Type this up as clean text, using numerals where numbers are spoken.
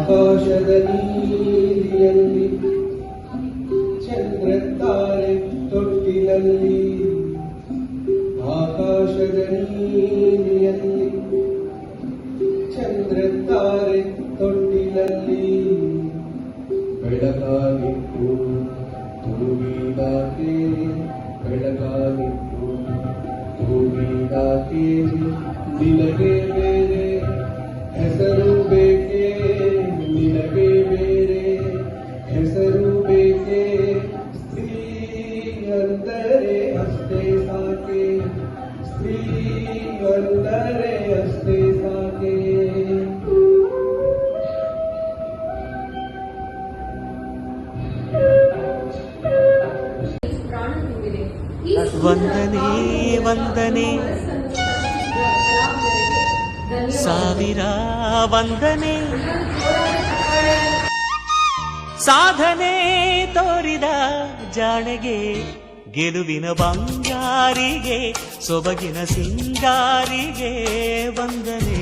ಆಕಾಶದ ನೀರಿಯಲ್ಲಿ ಚಂದ್ರತಾರೆ ತೊಟ್ಟಿಲಲ್ಲಿ ಆಕಾಶದ ನೀರಿಯಲ್ಲಿ ಚಂದ್ರತಾರೆ ತೊಟ್ಟಿಲಲ್ಲಿ ಬೆಳಕಾಗಿತ್ತು ತೂಗಿದಾಕೆ ಬೆಳಕಾಗಿತ್ತು ತೂಗಿದಾಕೆ ನಿನಗೆ ಬೇರೆ ಹೆಸರು ಬೇಕೆ ನಿನಗೆ ಬೇರೆ ಹೆಸರು ಬೇಕೆ ಸ್ತ್ರೀ ಅಂದರೆ ಅಷ್ಟೇ ಸಾಕೆ ಸ್ತ್ರೀ ಅಂದರೆ ಅಷ್ಟೇ ಸಾಕೆ ವಂದನೆ ವಂದನೆ ಸಾವಿರ ವಂದನೆ ಸಾಧನೆ ತೋರಿದ ಜಾಣೆಗೆ ಗೆಲುವಿನ ಬಂಗಾರಿಗೆ ಸೊಬಗಿನ ಸಿಂಗಾರಿಗೆ ವಂದನೆ.